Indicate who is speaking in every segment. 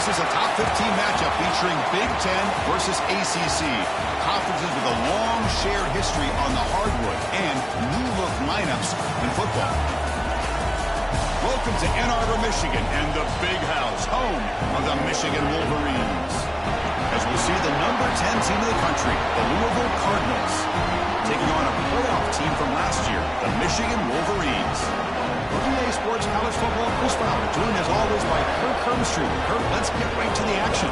Speaker 1: This is a top 15 matchup featuring Big Ten versus ACC. Conferences with a long shared history on the hardwood and new-look lineups in football. Welcome to Ann Arbor, Michigan, and the Big House, home of the Michigan Wolverines. As we'll see the number 10 team of the country, the Louisville Cardinals, taking on a playoff team from last year, the Michigan Wolverines. For EA Sports College Football, Chris Fowler, joined as always by Kirk Hermstreet. Kirk, let's get right to the action.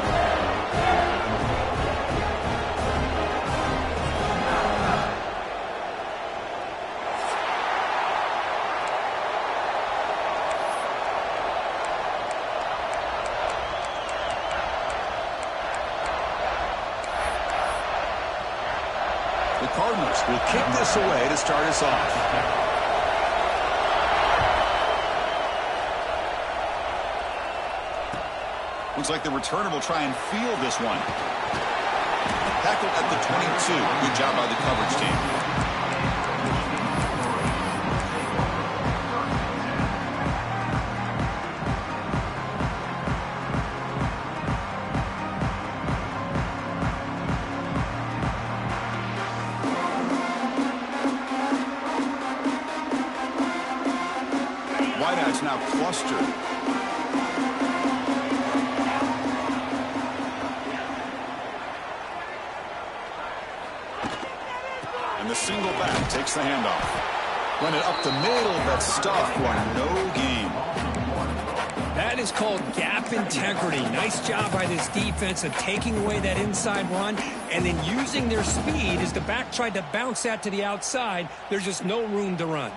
Speaker 1: The Cardinals will kick this away to start us off. Looks like the returner will try and field this one. Tackled at the 22. Good job by the coverage team. Wideouts now clustered. The single back takes the handoff. Run it up the middle. That's stuffed for no gain.
Speaker 2: That is called gap integrity. Nice job by this defense of taking away that inside run and then using their speed as the back tried to bounce that to the outside. There's just no room to run.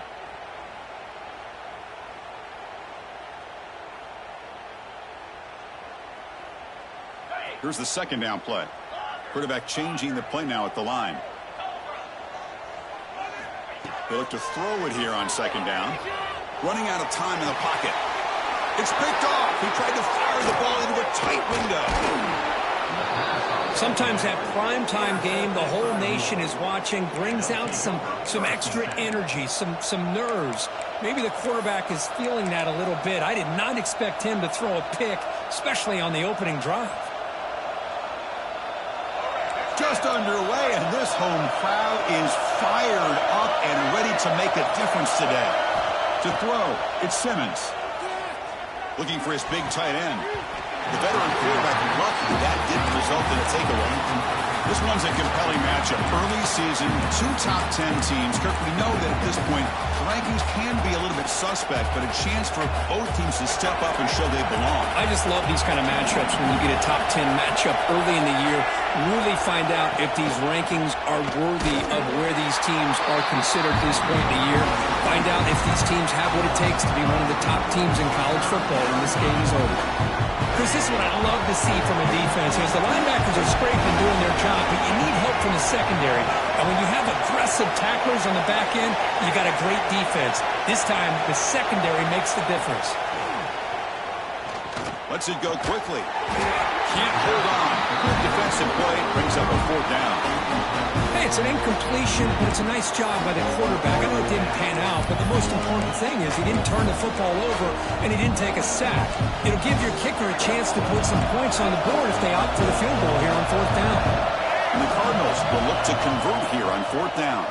Speaker 1: Here's the second down play. Quarterback changing the play now at the line. They look to throw it here on second down. Running out of time in the pocket. It's picked off. He tried to fire the ball into a tight window.
Speaker 2: Sometimes that primetime game, the whole nation is watching, brings out some extra energy, some nerves. Maybe the quarterback is feeling that a little bit. I did not expect him to throw a pick, especially on the opening drive.
Speaker 1: Just underway, and this home crowd is fired up and ready to make a difference today. To throw, it's Simmons. Looking for his big tight end. The veteran quarterback lucky that didn't result in a takeaway. This one's a compelling matchup. Early season, two top 10 teams. Kirk, we know that at this point, the rankings can be a little bit suspect, but a chance for both teams to step up and show they belong.
Speaker 2: I just love these kind of matchups when you get a top 10 matchup early in the year. Really find out if these rankings are worthy of where these teams are considered this point in the year. Find out if these teams have what it takes to be one of the top teams in college football when this game is over. Chris, this is what I love to see from a defense. Is the linebackers are scraping, doing their job, but you need help from the secondary. And when you have aggressive tacklers on the back end, you got a great defense. This time, the secondary makes the difference.
Speaker 1: Lets it go quickly. Can't hold on. Good defensive play brings up a fourth down.
Speaker 2: Hey, it's an incompletion, but it's a nice job by the quarterback. I know it didn't pan out, but the most important thing is he didn't turn the football over and he didn't take a sack. It'll give your kicker a chance to put some points on the board if they opt for the field goal here on fourth down.
Speaker 1: And the Cardinals will look to convert here on fourth down.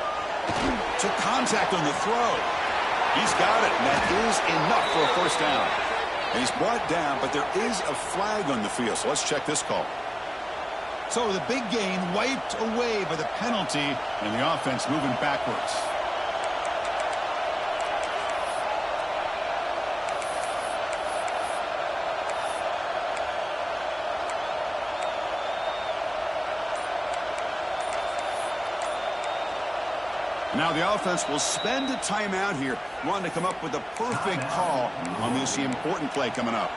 Speaker 1: Took contact on the throw. He's got it, and that is enough for a first down. And he's brought down, but there is a flag on the field, so let's check this call. So the big gain wiped away by the penalty, and the offense moving backwards. Now the offense will spend a timeout here, wanting to come up with a perfect call on this important play coming up.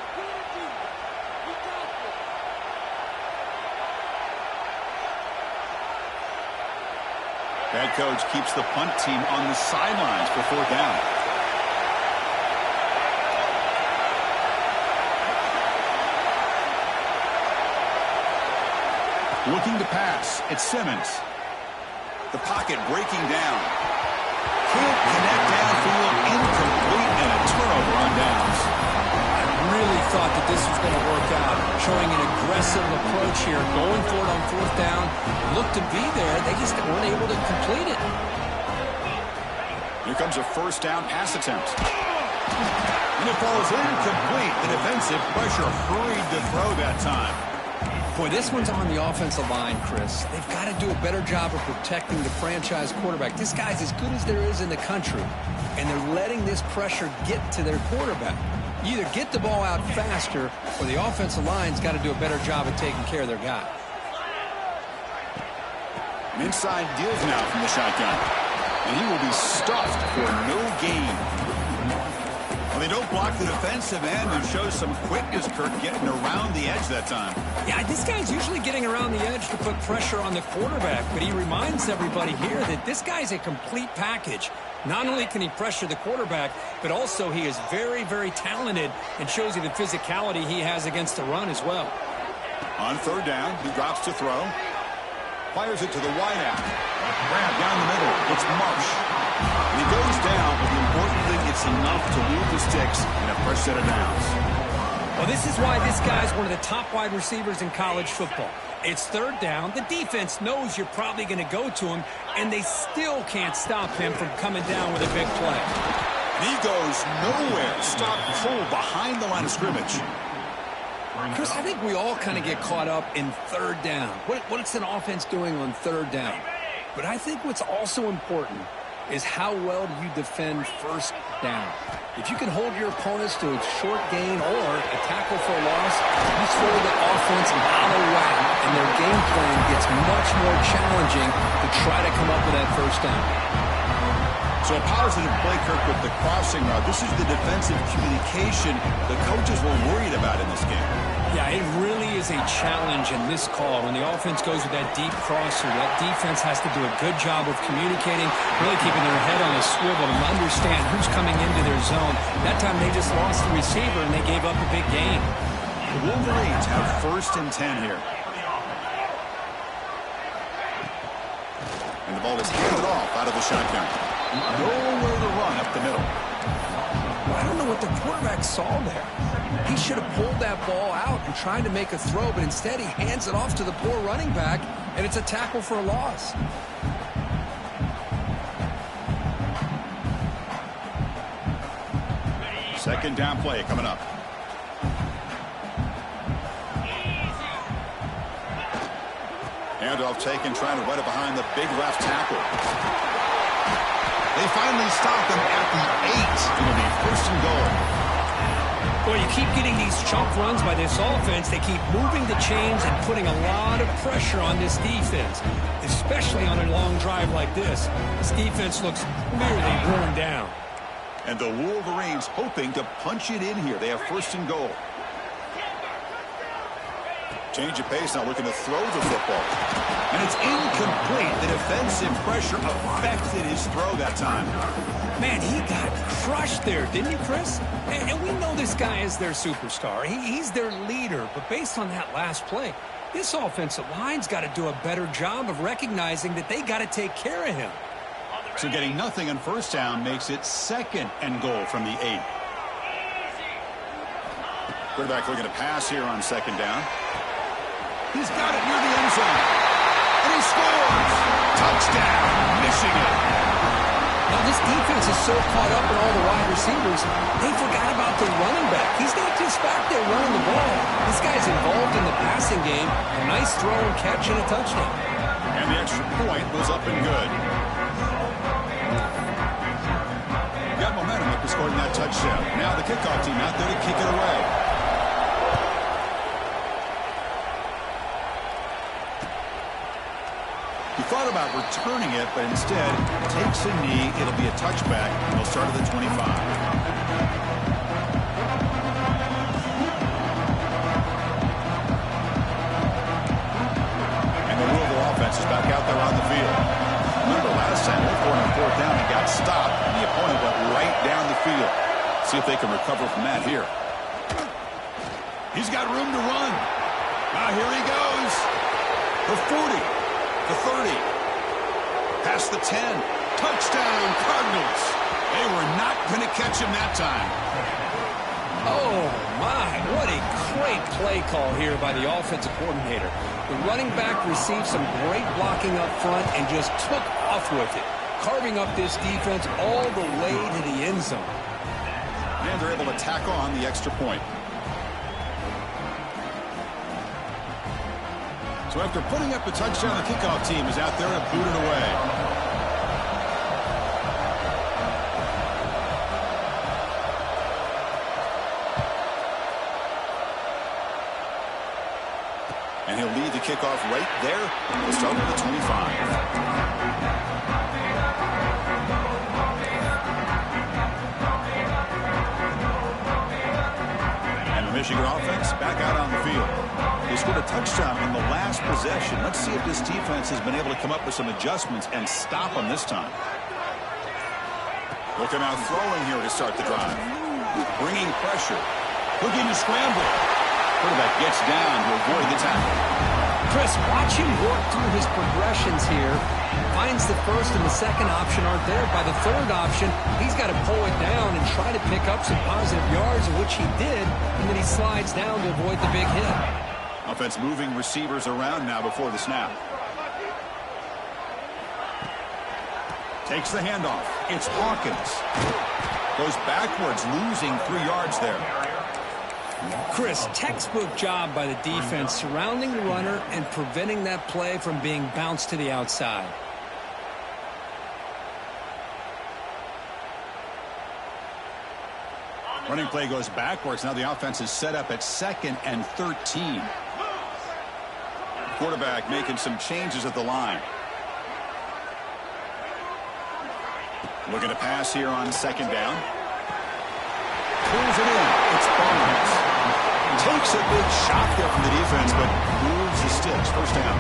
Speaker 1: Head coach keeps the punt team on the sidelines for fourth down. Looking to pass. It's Simmons. The pocket breaking down. Can't connect downfield. Incomplete, and a turnover on downs.
Speaker 2: I really thought that this was going to work out. showing an aggressive approach here, going for it on fourth down. Looked to be there. They just weren't able to complete it.
Speaker 1: Here comes a first down pass attempt. And it falls incomplete. The defensive pressure hurried to throw that time.
Speaker 2: Boy, this one's on the offensive line, Chris. They've got to do a better job of protecting the franchise quarterback. This guy's as good as there is in the country, and they're letting this pressure get to their quarterback. You either get the ball out faster, or the offensive line's got to do a better job of taking care of their guy.
Speaker 1: An inside give now from the shotgun. And he will be stuffed for no gain. Well, they don't block the defensive end and show some quickness, Kirk, getting around the edge that time.
Speaker 2: Yeah, this guy's usually getting around the edge to put pressure on the quarterback, but he reminds everybody here that this guy's a complete package. Not only can he pressure the quarterback, but also he is very, very talented and shows you the physicality he has against the run as well.
Speaker 1: On third down, he drops to throw. Fires it to the wideout. Grab down the middle. It's Marsh. And he goes down, but the important thing, it's enough to move the sticks in a fresh set of downs.
Speaker 2: Well, this is why this guy's one of the top wide receivers in college football. It's third down. The defense knows you're probably going to go to him, and they still can't stop him from coming down with a big play.
Speaker 1: And he goes nowhere. Stop full behind the line of scrimmage.
Speaker 2: Chris, I think we all kind of get caught up in third down. What's an offense doing on third down? But I think what's also important is how well do you defend first down. If you can hold your opponents to a short gain or a tackle for a loss, you throw the offense out of whack, and their game plan gets much more challenging to try to come up with that first down.
Speaker 1: So a positive play, Kirk, with the crossing route. This is the defensive communication the coaches were worried about in this game.
Speaker 2: Yeah, it really is a challenge in this call. When the offense goes with that deep crosser, that defense has to do a good job of communicating, really keeping their head on a swivel to understand who's coming into their zone. That time they just lost the receiver and they gave up a big gain.
Speaker 1: The Wolverines have 1st and 10 here. And the ball is handed off out of the shotgun. Nowhere to run up the middle.
Speaker 2: I don't know what the quarterback saw there. He should have pulled that ball out and tried to make a throw, but instead he hands it off to the poor running back, and it's a tackle for a loss.
Speaker 1: Second down play coming up. Handoff taken, trying to run it behind the big left tackle. They finally stop him at the 8. It'll be 1st and goal.
Speaker 2: Well, you keep getting these chunk runs by this offense. They keep moving the chains and putting a lot of pressure on this defense, especially on a long drive like this. This defense looks nearly worn down.
Speaker 1: And the Wolverines hoping to punch it in here. They have 1st and goal. Change of pace, now looking to throw the football. And it's incomplete. The defensive pressure affected his throw that time.
Speaker 2: Man, he got crushed there, didn't you, Chris? And we know this guy is their superstar. He's their leader. But based on that last play, this offensive line's got to do a better job of recognizing that they got to take care of him.
Speaker 1: So getting nothing on first down makes it 2nd and goal from the 8. Quarterback looking to pass here on 2nd down. He's got it near the end zone. And he scores! Touchdown, Michigan.
Speaker 2: Now, this defense is so caught up in all the wide receivers, they forgot about the running back. He's not just back there running the ball. This guy's involved in the passing game. A nice throw and catch and a touchdown.
Speaker 1: And the extra point was up and good. Got momentum after scoring that touchdown. Now the kickoff team out there to kick it away. He thought about returning it, but instead takes a knee. It'll be a touchback. He'll start at the 25. And the Louisville offense is back out there on the field. Remember, last time they were on 4th down and got stopped, and the opponent went right down the field. See if they can recover from that here. He's got room to run. Now here he goes. The 40. The 30. Past the 10. Touchdown, Cardinals. They were not going to catch him that time.
Speaker 2: Oh, my. What a Great play call here by the offensive coordinator. The running back received some great blocking up front and just took off with it, carving up this defense all the way to the end zone.
Speaker 1: And they're able to tack on the extra point. So after putting up a touchdown, the kickoff team is out there to boot it away. And he'll lead the kickoff right there. We'll start with the 25. And the Michigan offense back out on the field. They scored a touchdown on the last possession. Let's see if this defense has been able to come up with some adjustments and stop them this time. Looking out throwing here to start the drive. Bringing pressure. Looking to scramble. Quarterback gets down to avoid the tackle.
Speaker 2: Chris, watch him work through his progressions here. Finds the first and the second option aren't there. By the third option, he's got to pull it down and try to pick up some positive yards, which he did, and then he slides down to avoid the big hit.
Speaker 1: Offense moving receivers around now before the snap. Takes the handoff. It's Hawkins. Goes backwards, losing 3 yards there.
Speaker 2: Chris, textbook job by the defense surrounding the runner and preventing that play from being bounced to the outside.
Speaker 1: Running play goes backwards. Now the offense is set up at 2nd and 13. Quarterback making some changes at the line. Looking to pass here on 2nd down. Pulls it in. It's Barnes. Takes a big shot there from the defense, but moves the sticks. First down.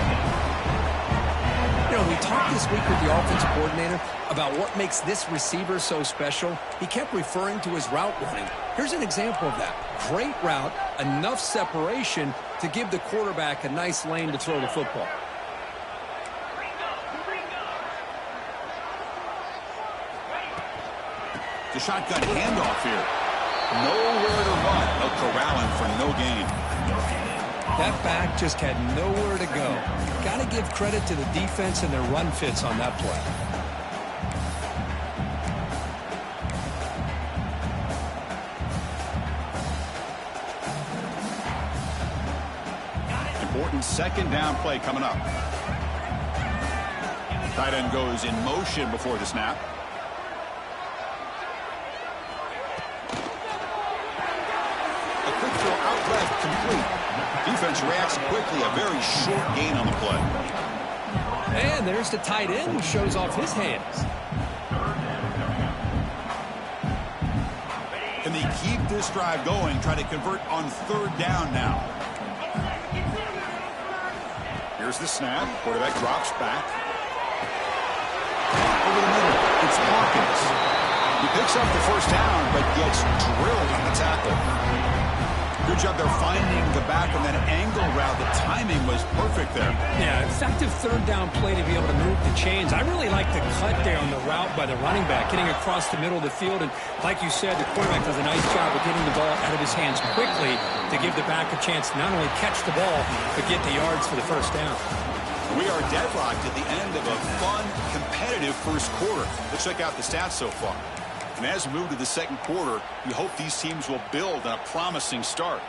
Speaker 2: You know, we talked this week with the offensive coordinator about what makes this receiver so special. He kept referring to his route running. Here's an example of that. Great route, enough separation to give the quarterback a nice lane to throw the football.
Speaker 1: The shotgun handoff here. Nowhere to run. No corralling for no gain.
Speaker 2: That back just had nowhere to go. Got to give credit to the defense and their run fits on that play.
Speaker 1: Important 2nd down play coming up. Tight end goes in motion before the snap. Out left, complete. Defense reacts quickly. A very short gain on the play.
Speaker 2: And there's the tight end who shows off his hands.
Speaker 1: Can they keep this drive going? Try to convert on 3rd down now. Here's the snap. Quarterback drops back. Over the middle. It's Hawkins. He picks up the first down, but gets drilled on the tackle. Good job there finding the back on that angle route. The timing was perfect there.
Speaker 2: Yeah, effective 3rd down play to be able to move the chains. I really like the cut there on the route by the running back, getting across the middle of the field. And like you said, the quarterback does a nice job of getting the ball out of his hands quickly to give the back a chance to not only catch the ball, but get the yards for the first down.
Speaker 1: We are deadlocked at the end of a fun, competitive first quarter. Let's check out the stats so far. And as we move to the 2nd quarter, we hope these teams will build on a promising start.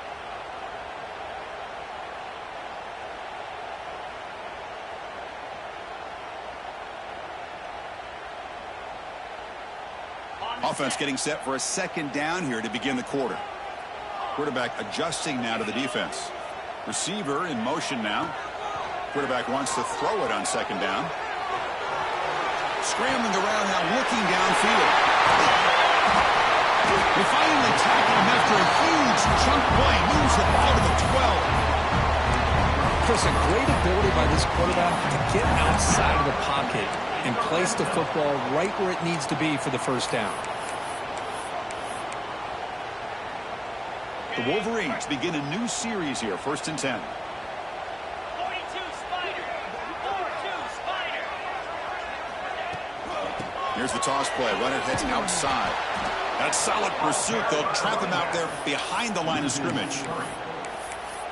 Speaker 1: Offense getting set for a 2nd down here to begin the quarter. Quarterback adjusting now to the defense. Receiver in motion now. Quarterback wants to throw it on 2nd down. Scrambling around now, looking downfield. They finally tackle him after a huge chunk play. Moves the ball to the 12.
Speaker 2: Chris, a great ability by this quarterback to get outside of the pocket and place the football right where it needs to be for the first down.
Speaker 1: The Wolverines begin a new series here, 1st and 10.
Speaker 3: 42 Spider. 42 Spider.
Speaker 1: Here's the toss play. Runner heads outside. That's solid pursuit. They'll trap him out there behind the line of scrimmage.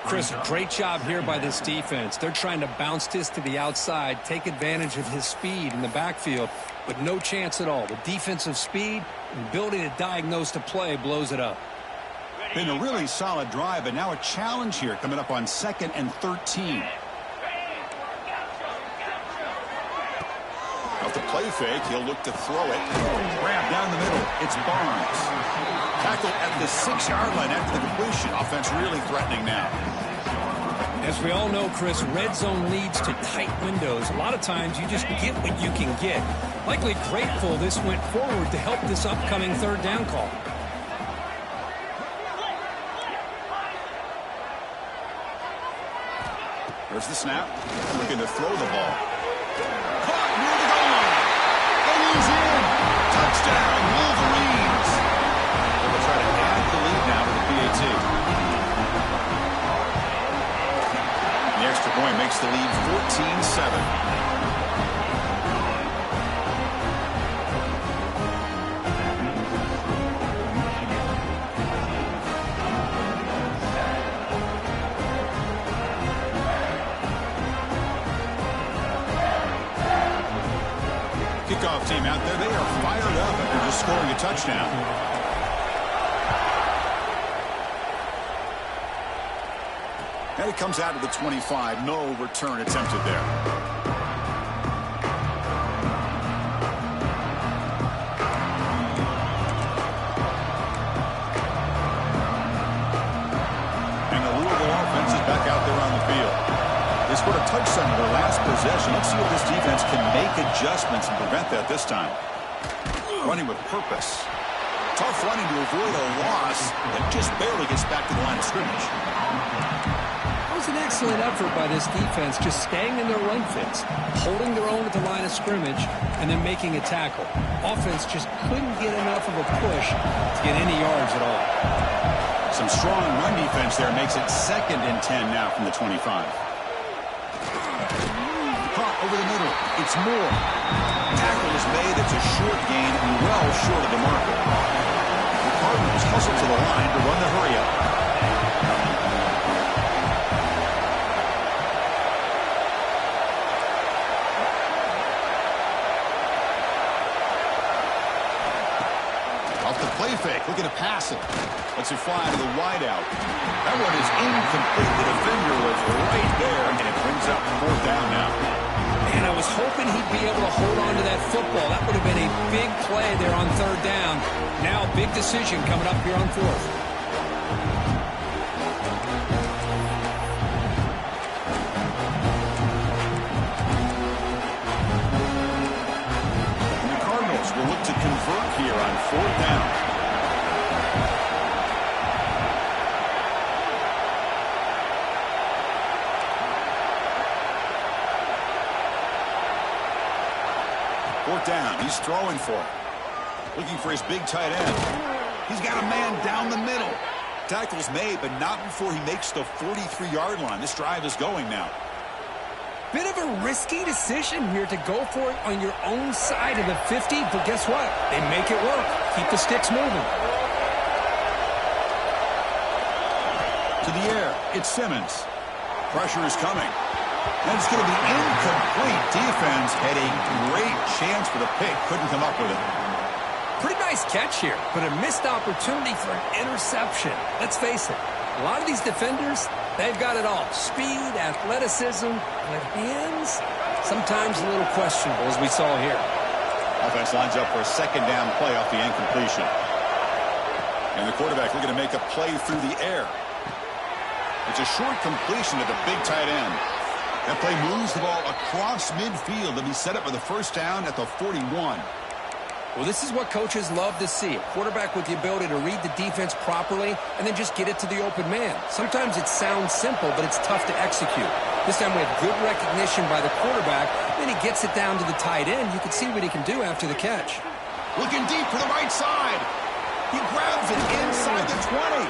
Speaker 2: Chris, great job here by this defense. They're trying to bounce this to the outside, take advantage of his speed in the backfield, but no chance at all. The defensive speed and ability to diagnose the play blows it up.
Speaker 1: Been a really solid drive, but now a challenge here coming up on 2nd and 13. Off the play fake, he'll look to throw it. Grab down the middle. It's Barnes. Tackle at the 6-yard line after the completion. Offense really threatening now.
Speaker 2: As we all know, Chris, red zone leads to tight windows. A lot of times you just get what you can get. Likely grateful this went forward to help this upcoming 3rd down call.
Speaker 1: There's the snap. Looking to throw the ball. Caught near the goal line. And he's in. Touchdown, Wolverines. They'll try to add the lead now to the PAT. The extra point makes the lead 14-7. Kickoff team out there, they are fired up after just scoring a touchdown. And it comes out to the 25. No return attempted there. And the Louisville offense is back out there on the field. They scored a touchdown in their last possession. Let's see if this defense can make adjustments and prevent that this time. Running with purpose. Tough running to avoid a loss that just barely gets back to the line of scrimmage.
Speaker 2: That was an excellent effort by this defense, just staying in their run fits, holding their own at the line of scrimmage, and then making a tackle. Offense just couldn't get enough of a push to get any yards at all.
Speaker 1: Some strong run defense there makes it 2nd and 10 now from the 25. Caught over the middle. It's Moore. Tackle is made. It's a short gain and well short of the marker. The Cardinals hustle to the line to run the hurry-up. Off the play fake. Looking to pass it. Lets it fly to the wideout. That one is incomplete. The defender was right there, and it brings up 4th down now.
Speaker 2: And I was hoping he'd be able to hold on to that football. That would have been a big play there on 3rd down. Now, big decision coming up here on 4th.
Speaker 1: And the Cardinals will look to convert here on 4th down. Down. He's throwing for it. Looking for his big tight end. He's got a man down the middle. Tackle's made, but not before he makes the 43-yard line. This drive is going now.
Speaker 2: Bit of a risky decision here to go for it on your own side of the 50, but guess what? They make it work. Keep the sticks moving.
Speaker 1: To the air. It's Simmons. Pressure is coming. And it's going to be incomplete. Defense had a great chance for the pick. Couldn't come up with it.
Speaker 2: Pretty nice catch here, but a missed opportunity for an interception. Let's face it, a lot of these defenders, they've got it all. Speed, athleticism, but hands, sometimes a little questionable, as we saw here.
Speaker 1: Offense lines up for a 2nd down play off the incompletion. And the quarterback looking to make a play through the air. It's a short completion to the big tight end. That play moves the ball across midfield to be set up for the 1st down at the 41.
Speaker 2: Well, this is what coaches love to see. A quarterback with the ability to read the defense properly and then just get it to the open man. Sometimes it sounds simple, but it's tough to execute. This time we have good recognition by the quarterback. Then he gets it down to the tight end. You can see what he can do after the catch.
Speaker 1: Looking deep for the right side. He grabs it inside the 20.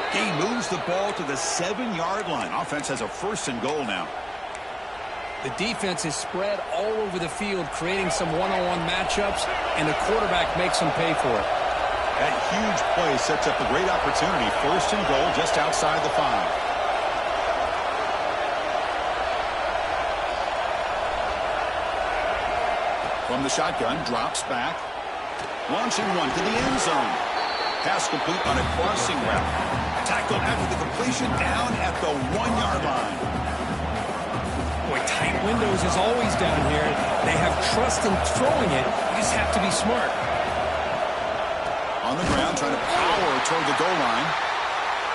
Speaker 1: He moves the ball to the 7-yard line. Offense has a 1st and goal now.
Speaker 2: The defense is spread all over the field, creating some one-on-one matchups, and the quarterback makes them pay for it.
Speaker 1: That huge play sets up a great opportunity. 1st and goal just outside the 5. From the shotgun, drops back. Launching one to the end zone. Pass complete on a crossing route. Tackled after the completion down at the 1-yard line.
Speaker 2: Boy, tight windows is always down here. They have trust in throwing it. You just have to be smart.
Speaker 1: On the ground, trying to power toward the goal line.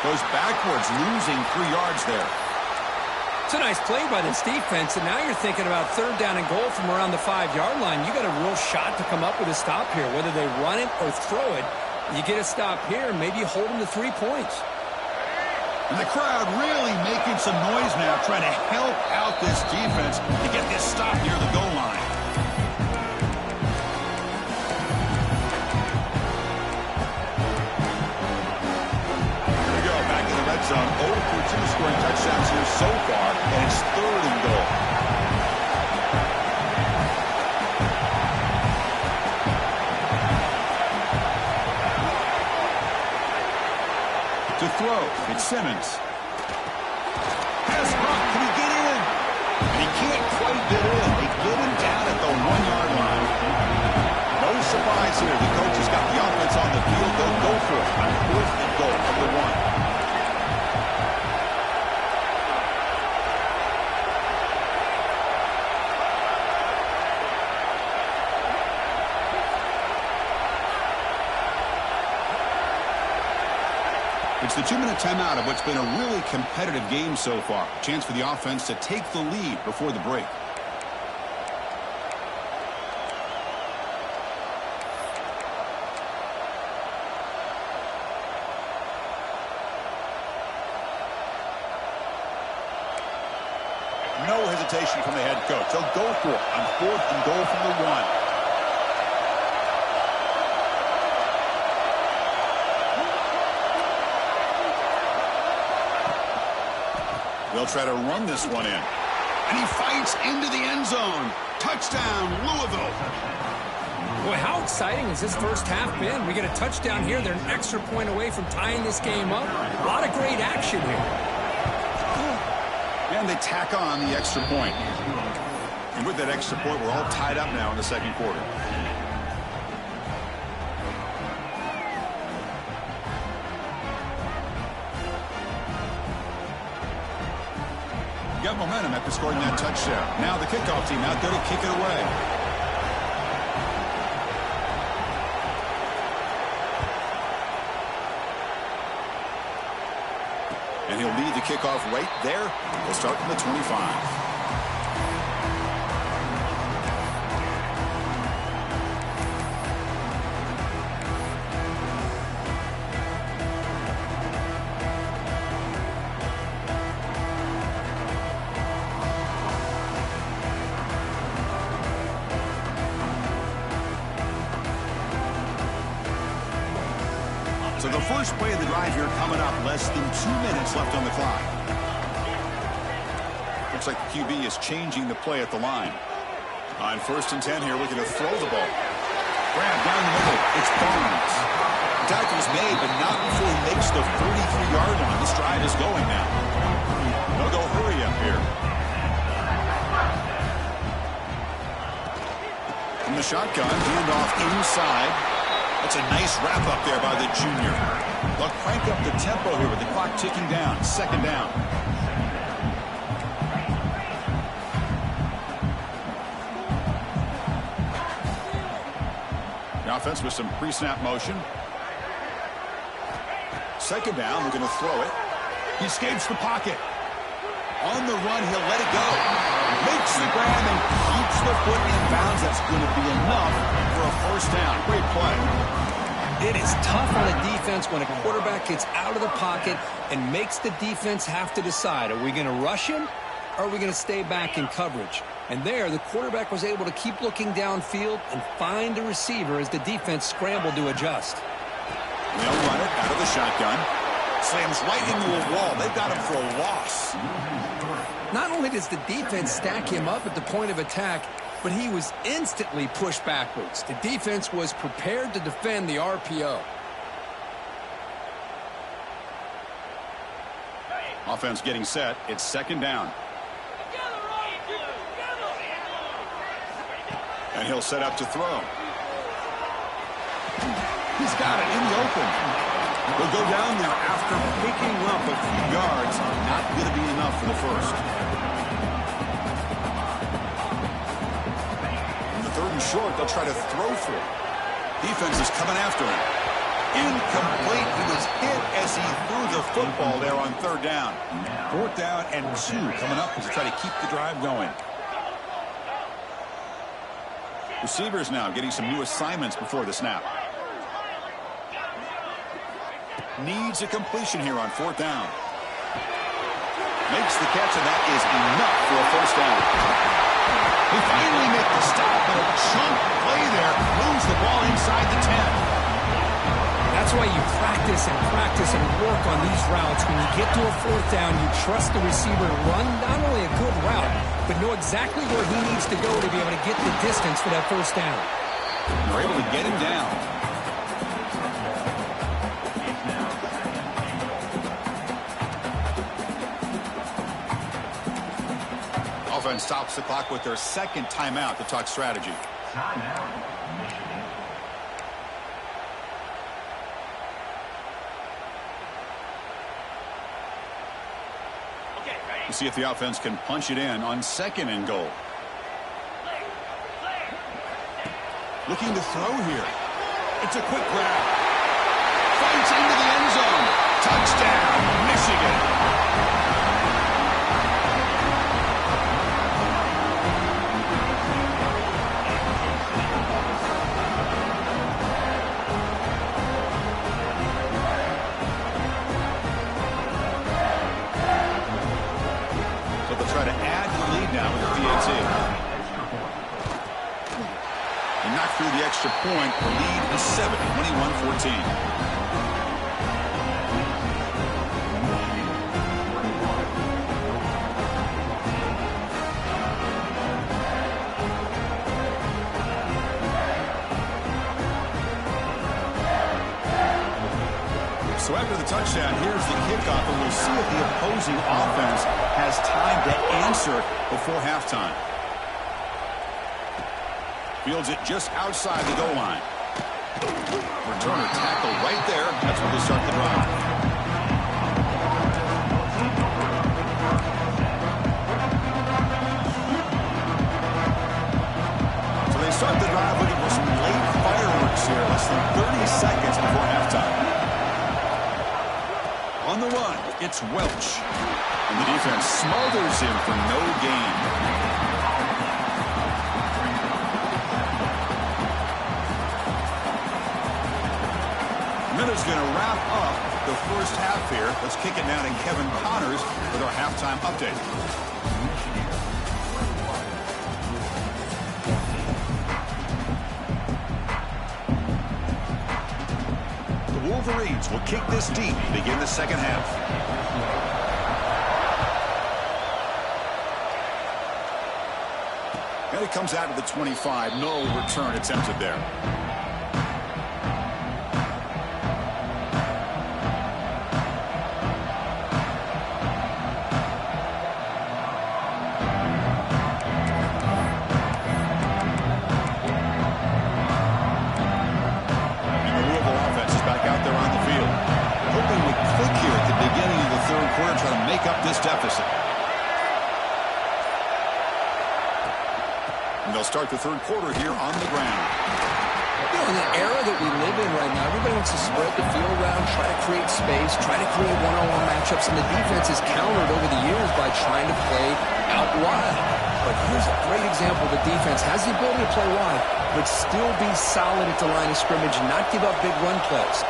Speaker 1: Goes backwards, losing 3 yards there.
Speaker 2: It's a nice play by this defense, and now you're thinking about 3rd down and goal from around the 5-yard line. You got a real shot to come up with a stop here. Whether they run it or throw it, you get a stop here, maybe you hold them to 3 points.
Speaker 1: And the crowd really making some noise now, trying to help out this defense to get this stop near the goal line. Here we go, back in the red zone. 0 for 2 scoring touchdowns here so far, and it's 3rd and goal. To throw, it's Simmons. Pass block, can he get in? And he can't quite get in. They get him down at the 1-yard line. No surprise here. The coach has got the offense on the field. They'll go for it on 4th and goal from the 1. It's the 2-minute timeout of what's been a really competitive game so far. Chance for the offense to take the lead before the break. No hesitation from the head coach. They'll go for it on 4th and goal from the 1. They'll try to run this one in. And he fights into the end zone. Touchdown, Louisville.
Speaker 2: Boy, how exciting has this first half been? We get a touchdown here. They're an extra point away from tying this game up. A lot of great action here.
Speaker 1: And they tack on the extra point. And with that extra point, we're all tied up now in the 2nd quarter. Got momentum after scoring that touchdown. Now the kickoff team out there to kick it away. And he'll lead the kickoff right there. We'll start from the 25. So the first play of the drive here coming up. Less than 2 minutes left on the clock. Looks like the QB is changing the play at the line. On 1st and 10 here, looking to throw the ball. Grab down the middle. It's Barnes. Tackle's made, but not before he makes the 33-yard line. This drive is going now. They'll go hurry up here. From the shotgun, handoff inside. That's a nice wrap up there by the junior. They'll crank up the tempo here with the clock ticking down. 2nd down. The offense with some pre-snap motion. 2nd down, they're going to throw it. He escapes the pocket. On the run, he'll let it go. Makes the grab and keeps the foot in bounds. That's going to be enough for a 1st down. Great play.
Speaker 2: It is tough on a defense when a quarterback gets out of the pocket and makes the defense have to decide, are we going to rush him or are we going to stay back in coverage? And there, the quarterback was able to keep looking downfield and find the receiver as the defense scrambled to adjust.
Speaker 1: They'll run it out of the shotgun. Slams right into a wall. They've got him for a loss.
Speaker 2: Not only does the defense stack him up at the point of attack, but he was instantly pushed backwards. The defense was prepared to defend the RPO.
Speaker 1: Offense getting set. It's 2nd down. And he'll set up to throw. He's got it in the open. He'll go down there after picking up a few yards. Not going to be enough for the first. On the 3rd and short, they'll try to throw for it. Defense is coming after him. Incomplete. He was hit as he threw the football there on 3rd down. 4th down and 2 coming up as they try to keep the drive going. Receivers now getting some new assignments before the snap. Needs a completion here on 4th down. Makes the catch, and that is enough for a 1st down. He finally makes the stop, but a chunk play there. Moves the ball inside the 10.
Speaker 2: That's why you practice and work on these routes. When you get to a 4th down, you trust the receiver to run not only a good route, but know exactly where he needs to go to be able to get the distance for that 1st down.
Speaker 1: They're able to get him down. Offense stops the clock with their 2nd timeout to talk strategy. To see if the offense can punch it in on 2nd and goal. Looking to throw here. It's a quick grab. Fights into the end zone. Touchdown, Michigan. Try to add the lead now with the PAT. And knock through the extra point. The lead is 7, 21-14. So after the touchdown, here's the kickoff, and we'll see if the opposing offense has time to answer before halftime. Fields it just outside the goal line. Returner tackle right there. That's where they start the drive. So they start the drive looking for some late fireworks here. Less than 30 seconds before halftime. On the run, it's Welch. And the defense smothers him for no gain. Minute's going to wrap up the 1st half here. Let's kick it down to Kevin Connors with our halftime update. Wolverines will kick this deep to begin the 2nd half. And it comes out to the 25. No return attempted there. Deficit. And they'll start the 3rd quarter here on the ground.
Speaker 2: You know, in the era that we live in right now, everybody wants to spread the field around, try to create space, try to create one-on-one matchups, and the defense is countered over the years by trying to play out wide. But here's a great example. The defense has the ability to play wide, but still be solid at the line of scrimmage and not give up big run plays.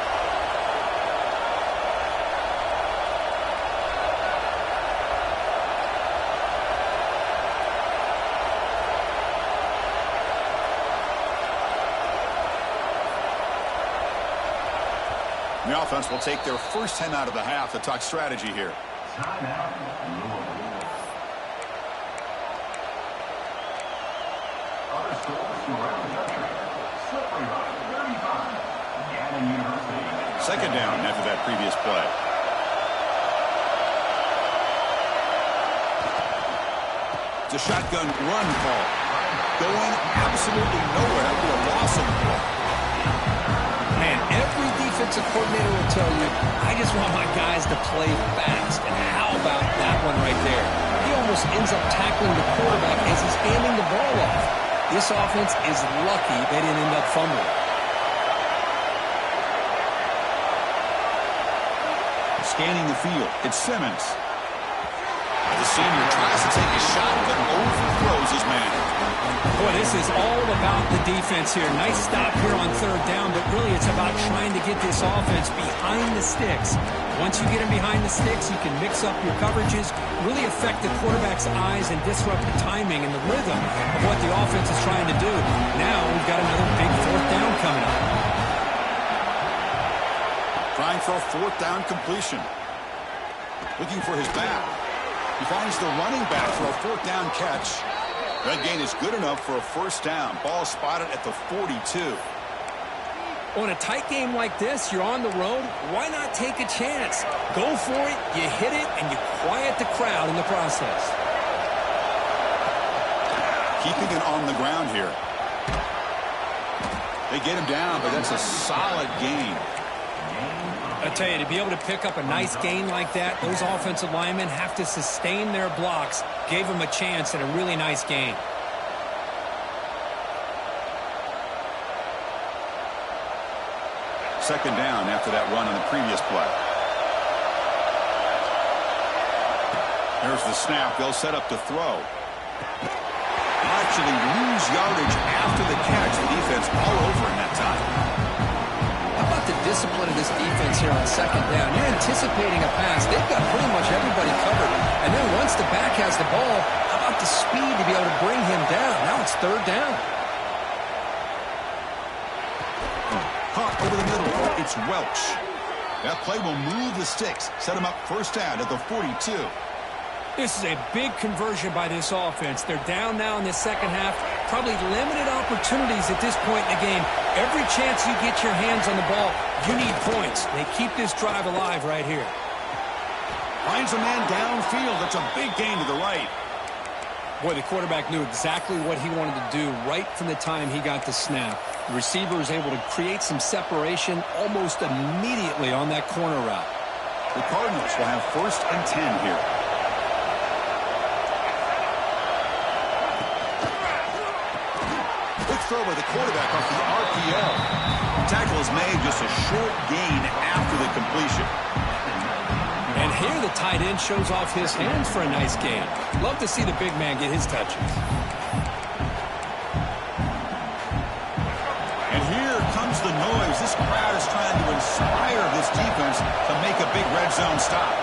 Speaker 1: The offense will take their first 10 out of the half to talk strategy here. Second down after that previous play. It's a shotgun run call. going absolutely nowhere after a loss of the ball.
Speaker 2: Man, every defensive coordinator will tell you, I just want my guys to play fast. And how about that one right there? He almost ends up tackling the quarterback as he's handing the ball off. This offense is lucky they didn't end up fumbling.
Speaker 1: Scanning the field, it's Simmons. The senior tries to take a shot, but overthrows his man.
Speaker 2: Boy, this is all about the defense here. Nice stop here on third down, but really it's about trying to get this offense behind the sticks. Once you get them behind the sticks, you can mix up your coverages, really affect the quarterback's eyes and disrupt the timing and the rhythm of what the offense is trying to do. Now we've got another big fourth down coming up.
Speaker 1: Trying for a fourth down completion. Looking for his back. He finds the running back for a fourth down catch. That gain is good enough for a first down. Ball spotted at the 42.
Speaker 2: On a tight game like this, you're on the road. Why not take a chance? Go for it, you hit it, and you quiet the crowd in the process.
Speaker 1: Keeping it on the ground here. They get him down, but that's a solid gain.
Speaker 2: I tell you, to be able to pick up a nice gain like that, those offensive linemen have to sustain their blocks. Gave them a chance at a really nice gain.
Speaker 1: Second down after that run on the previous play. There's the snap. They'll set up to throw. Actually lose yardage after the catch. The defense all over in that time.
Speaker 2: How about the discipline of this defense here on second down? You're anticipating a pass. They've got pretty much everybody covered. And then once the back has the ball, how about the speed to be able to bring him down? Now it's third down.
Speaker 1: Caught over the middle. It's Welch. That play will move the sticks. Set him up first down at the 42.
Speaker 2: This is a big conversion by this offense. They're down now in the second half. Probably limited opportunities at this point in the game. Every chance you get your hands on the ball, you need points. They keep this drive alive right here.
Speaker 1: Finds a man downfield. That's a big gain to the right.
Speaker 2: Boy, the quarterback knew exactly what he wanted to do right from the time he got the snap. The receiver was able to create some separation almost immediately on that corner route.
Speaker 1: The Cardinals will have first and 10 here. Quick throw by the quarterback off the RPO. Tackle is made, just a short gain after the completion.
Speaker 2: And here the tight end shows off his hands for a nice gain. Love to see the big man get his touches.
Speaker 1: And here comes the noise. This crowd is trying to inspire this defense to make a big red zone stop.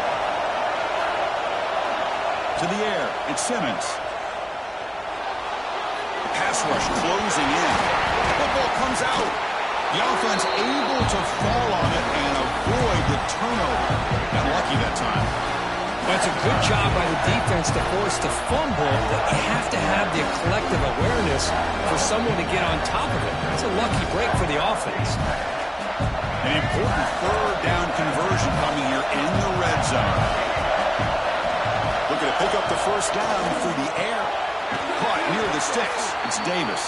Speaker 1: To the air, it's Simmons. The pass rush closing in. Football comes out. The offense able to fall on it and avoid the turnover. Got lucky that time.
Speaker 2: That's a good job by the defense to force the fumble, but you have to have the collective awareness for someone to get on top of it. It's a lucky break for the offense.
Speaker 1: An important third down conversion coming here in the red zone. Looking to pick up the first down through the air. Caught near the sticks. It's Davis.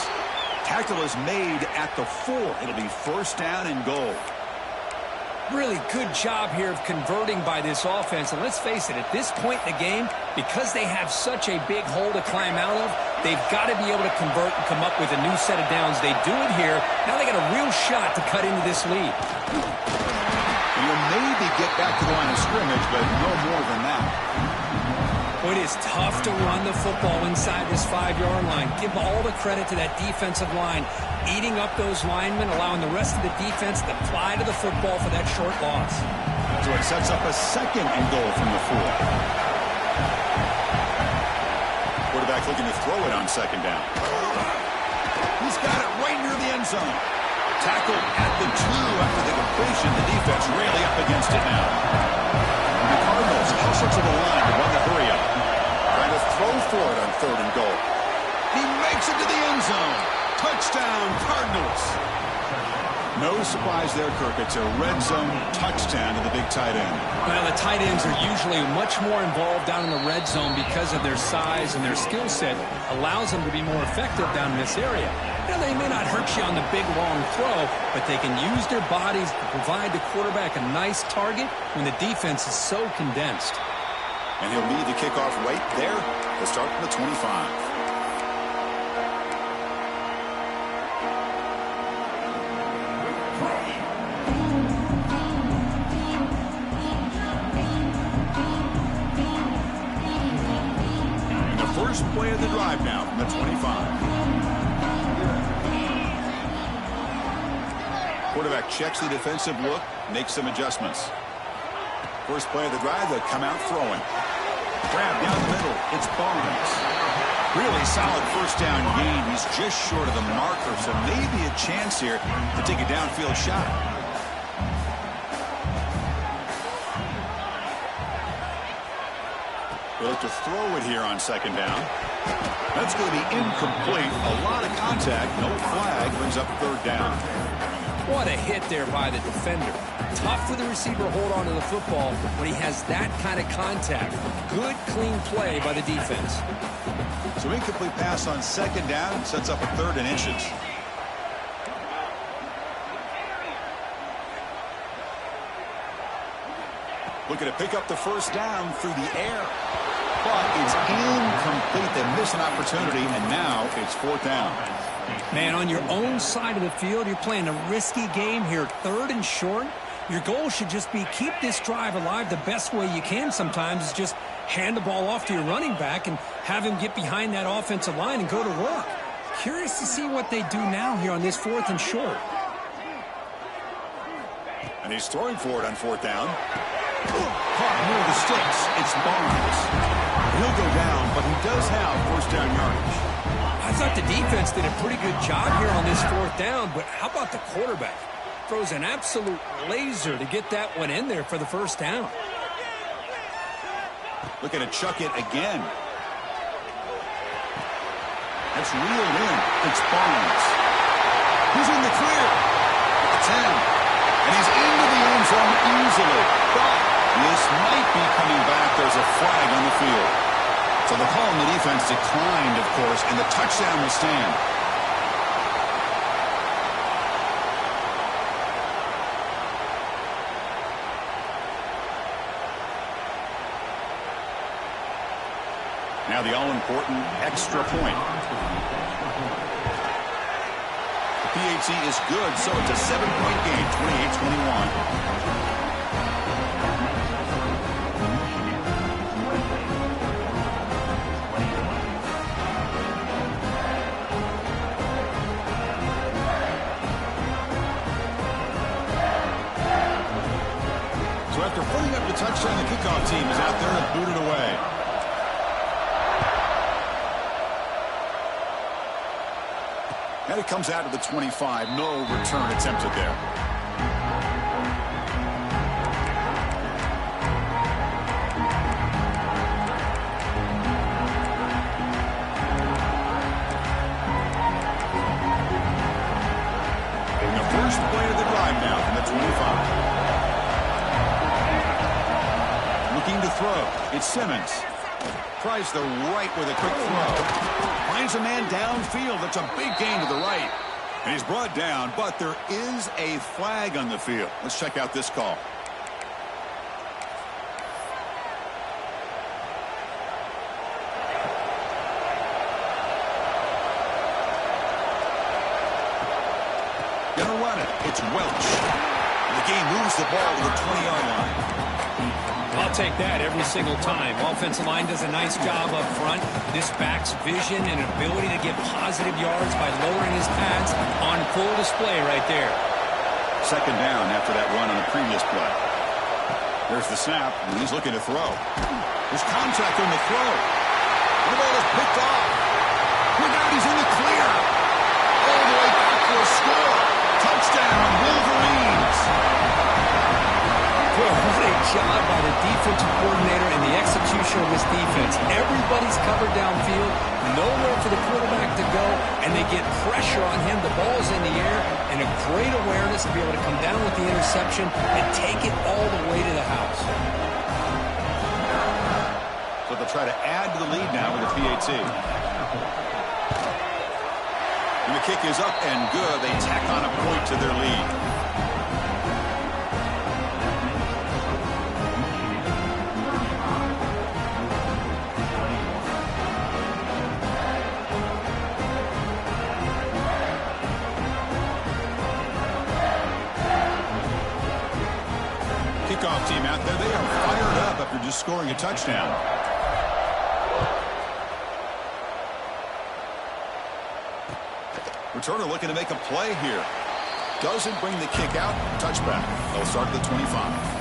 Speaker 1: Tackle is made at the 4. It'll be first down and goal.
Speaker 2: Really good job here of converting by this offense. And let's face it, at this point in the game, because they have such a big hole to climb out of, they've got to be able to convert and come up with a new set of downs. They do it here. Now they got a real shot to cut into this lead.
Speaker 1: You'll maybe get back to the line of scrimmage, but no more than that.
Speaker 2: It is tough to run the football inside this 5-yard line. Give all the credit to that defensive line, eating up those linemen, allowing the rest of the defense to fly to the football for that short loss.
Speaker 1: So it sets up a second and goal from the 4. Quarterback looking to throw it on second down. He's got it right near the end zone. Tackled at the 2 after the completion. The defense really up against it now. The Cardinals hustle to the line to run the hurry up. Trying to throw for it on third and goal. He makes it to the end zone. Touchdown, Cardinals. No No surprise there, Kirk. It's a red zone touchdown to the big tight end.
Speaker 2: Well, the tight ends are usually much more involved down in the red zone because of their size, and their skill set allows them to be more effective down in this area. Now, they may not hurt you on the big, long throw, but they can use their bodies to provide the quarterback a nice target when the defense is so condensed.
Speaker 1: And he'll lead the kickoff right there to start from the 25. First play of the drive now from the 25. Quarterback checks the defensive look, makes some adjustments. First play of the drive, they'll come out throwing. Grab down the middle, it's Barnes. Really solid first down gain. He's just short of the marker, so maybe a chance here to take a downfield shot. They'll look to throw it here on second down. That's going to be incomplete. A lot of contact. No flag. Brings up third down.
Speaker 2: What a hit there by the defender. Tough for the receiver to hold on to the football when he has that kind of contact. Good, clean play by the defense.
Speaker 1: So incomplete pass on second down. Sets up a third and inches. Looking to pick up the first down through the air. But it's incomplete. They miss an opportunity, and now it's fourth down.
Speaker 2: Man, on your own side of the field, you're playing a risky game here. Third and short. Your goal should just be keep this drive alive the best way you can sometimes is just hand the ball off to your running back and have him get behind that offensive line and go to work. Curious to see what they do now here on this fourth and short.
Speaker 1: And he's throwing for it on fourth down. Caught near the sticks. It's Barnes. He'll go down, but he does have first down yardage.
Speaker 2: I thought the defense did a pretty good job here on this fourth down, but how about the quarterback? Throws an absolute laser to get that one in there for the first down.
Speaker 1: Looking to chuck it again. That's reeled in. It's Barnes. He's in the clear. At the 10. And he's into the end zone easily. But this might be coming back. There's a flag on the field. So the call on the defense declined, of course, and the touchdown will stand. Now the all-important extra point. PAT is good, so it's a 7-point game, 28-21. So after putting up the touchdown, the kickoff team is out there and booted away. And it comes out to the 25. No return attempted there. And the first play of the drive now from the 25. Looking to throw. It's Simmons. Tries the right with a quick throw. Finds a man downfield. That's a big gain to the right. And he's brought down, but there is a flag on the field. Let's check out this call. Gonna run it. It's Welch. And the game moves the ball to the 20-yard line.
Speaker 2: I'll take that every single time. Offensive line does a nice job up front. This back's vision and ability to get positive yards by lowering his pads on full display right there.
Speaker 1: Second down after that run on the previous play. There's the snap, and he's looking to throw. There's contact on the throw. The ball is picked off. Look out, he's in the clear. All the way back for a score. Touchdown, Wolverines.
Speaker 2: Well, what a job by the defensive coordinator and the execution of this defense. Everybody's covered downfield, nowhere for the quarterback to go, and and they get pressure on him. The ball's in the air, and a great awareness to be able to come down with the interception and take it all the way to the house.
Speaker 1: So they'll try to add to the lead now with a PAT. And the kick is up and good. They tack on a point to their lead. Kickoff team out there. They are fired up after just scoring a touchdown. Returner looking to make a play here. Doesn't bring the kick out. Touchback. They'll start at the 25.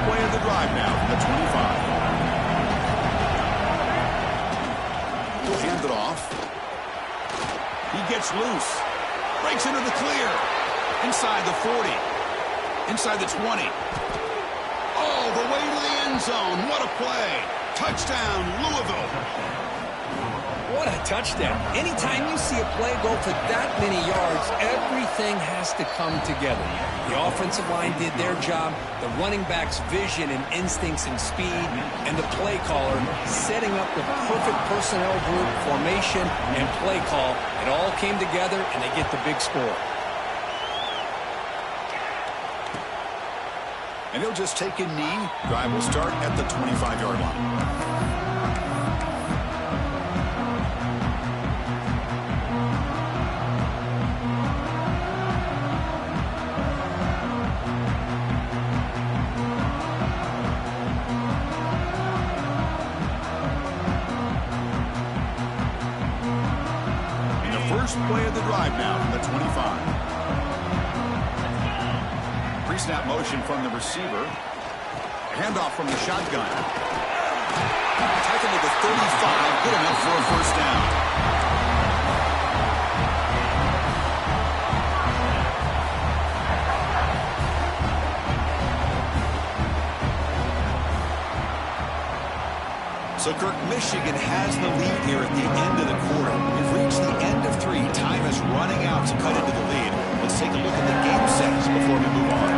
Speaker 1: Play of the drive now from the 25. He'll hand it off. He gets loose. Breaks into the clear. Inside the 40. Inside the 20. All the way to the end zone. What a play. Touchdown, Louisville.
Speaker 2: What a touchdown. Anytime you see a play go for that many yards, everything has to come together. The offensive line did their job, the running back's vision and instincts and speed, and the play caller setting up the perfect personnel group, formation, and play call. It all came together, and they get the big score.
Speaker 1: And he'll just take a knee. Drive will start at the 25-yard line. First play of the drive now from the 25. Pre-snap motion from the receiver. Handoff from the shotgun. Taken to the 35. Good enough for a first down. So, Kirk, Michigan has the lead here at the end of the quarter. We've reached the end of 3. Time is running out to cut into the lead. Let's take a look at the game sets before we move on.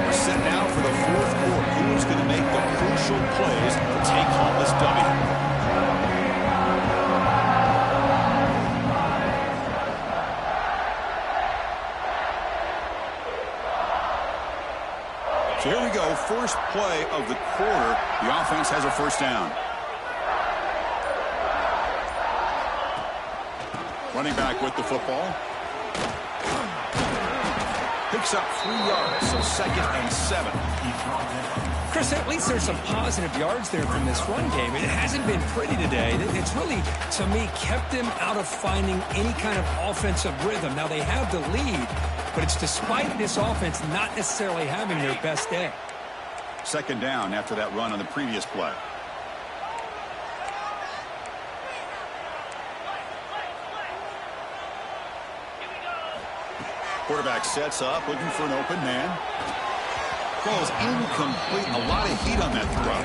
Speaker 1: We're set now for the fourth quarter. Who's going to make the crucial plays to take home this W? So here we go. First play of the quarter. The offense has a first down. Running back with the football. Picks up 3 yards, so 2nd and 7.
Speaker 2: Chris, at least there's some positive yards there from this run game. It hasn't been pretty today. It's really, to me, kept them out of finding any kind of offensive rhythm. Now, they have the lead, but it's despite this offense not necessarily having their best day.
Speaker 1: 2nd down after that run on the previous play. Quarterback sets up, looking for an open man. Ball is incomplete. A lot of heat on that throw.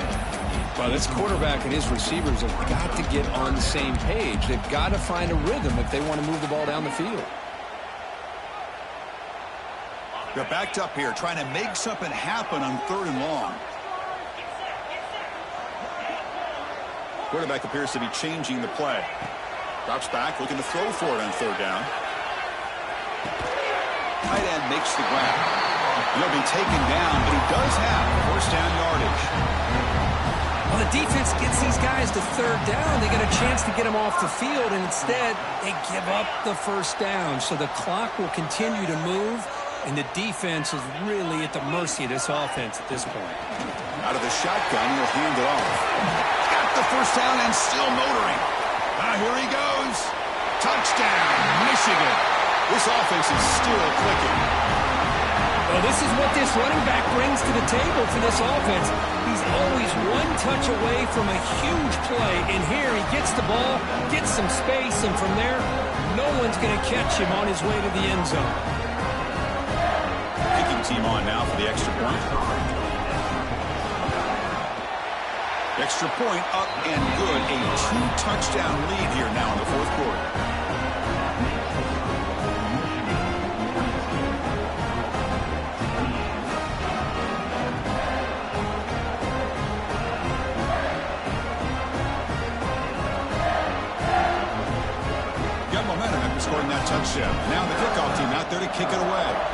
Speaker 2: Well, this quarterback and his receivers have got to get on the same page. They've got to find a rhythm if they want to move the ball down the field.
Speaker 1: They're backed up here, trying to make something happen on 3rd and long. Quarterback appears to be changing the play. Drops back, looking to throw for it on 3rd down. Tight end makes the grab. He'll be taken down, but he does have first down yardage.
Speaker 2: Well, the defense gets these guys to 3rd down. They get a chance to get them off the field, and instead they give up the first down. So the clock will continue to move, and the defense is really at the mercy of this offense at this point.
Speaker 1: Out of the shotgun, he'll hand it off. Got the first down and still motoring. Here he goes. Touchdown, Michigan. This offense is still clicking.
Speaker 2: Well, this is what this running back brings to the table for this offense. He's always one touch away from a huge play, and here he gets the ball, gets some space, and from there, no one's going to catch him on his way to the end zone.
Speaker 1: Kicking team on now for the extra point. Extra point up and good. A 2-touchdown lead here now in the fourth quarter. Got momentum after scoring that touchdown. Now the kickoff team out there to kick it away.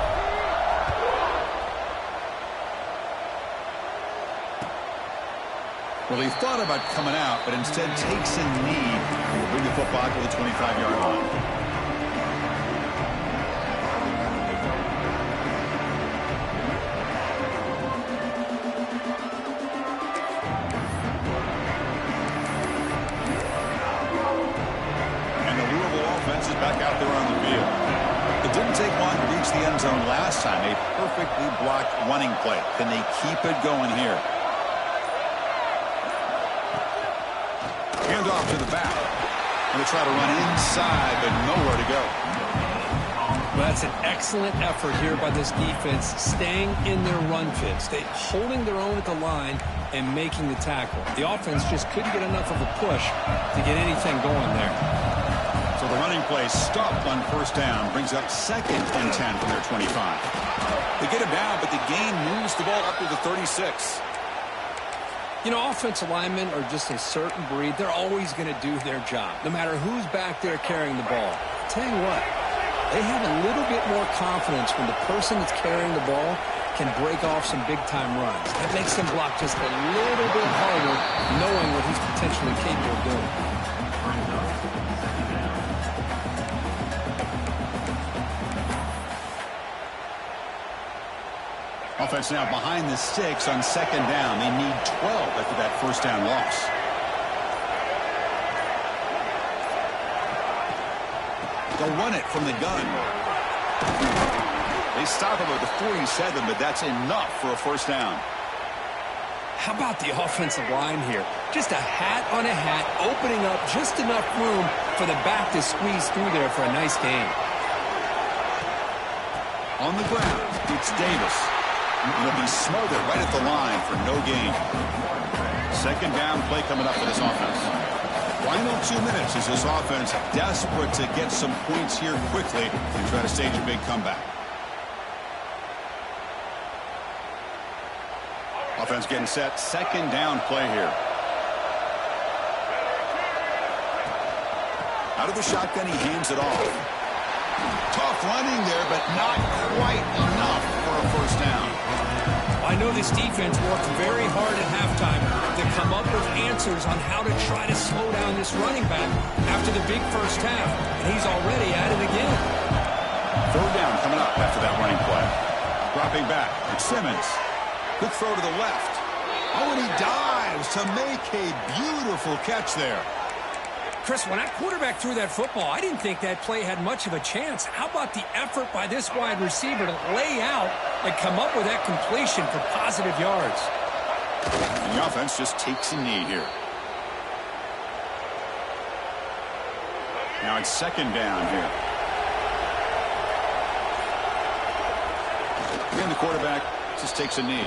Speaker 1: Well, he thought about coming out, but instead takes a knee. He'll bring the football to the 25-yard line. And the Louisville offense is back out there on the field. It didn't take long to reach the end zone last time. A perfectly blocked running play. Can they keep it going here? Hand off to the back. Going to try to run inside, but nowhere to go.
Speaker 2: Well, that's an excellent effort here by this defense, staying in their run fits. They holding their own at the line and making the tackle. The offense just couldn't get enough of a push to get anything going there.
Speaker 1: So the running play stopped on first down, brings up 2nd and 10 from their 25. They get him down, but the gain moves the ball up to the 36.
Speaker 2: You know, offensive linemen are just a certain breed. They're always going to do their job, no matter who's back there carrying the ball. I'll tell you what, they have a little bit more confidence when the person that's carrying the ball can break off some big-time runs. That makes them block just a little bit harder, knowing what he's potentially capable of doing.
Speaker 1: Offense now behind the sticks on 2nd down. They need 12 after that first down loss. They'll run it from the gun. They stop him at the 47, but that's enough for a first down.
Speaker 2: How about the offensive line here? Just a hat on a hat, opening up just enough room for the back to squeeze through there for a nice gain.
Speaker 1: On the ground, it's Davis. He'll be smothered right at the line for no gain. 2nd down play coming up for this offense. Final 2 minutes as this offense desperate to get some points here quickly and try to stage a big comeback. Offense getting set. 2nd down play here. Out of the shotgun, he hands it off. Tough running there, but not quite enough for a first down.
Speaker 2: I know this defense worked very hard at halftime to come up with answers on how to try to slow down this running back after the big first half, and he's already at it again.
Speaker 1: 3rd down coming up after that running play. Dropping back, it's Simmons. Quick throw to the left. Oh, and he dives to make a beautiful catch there.
Speaker 2: Chris, when that quarterback threw that football, I didn't think that play had much of a chance. How about the effort by this wide receiver to lay out and come up with that completion for positive yards?
Speaker 1: And the offense just takes a knee here. Now it's 2nd down here. Again, the quarterback just takes a knee.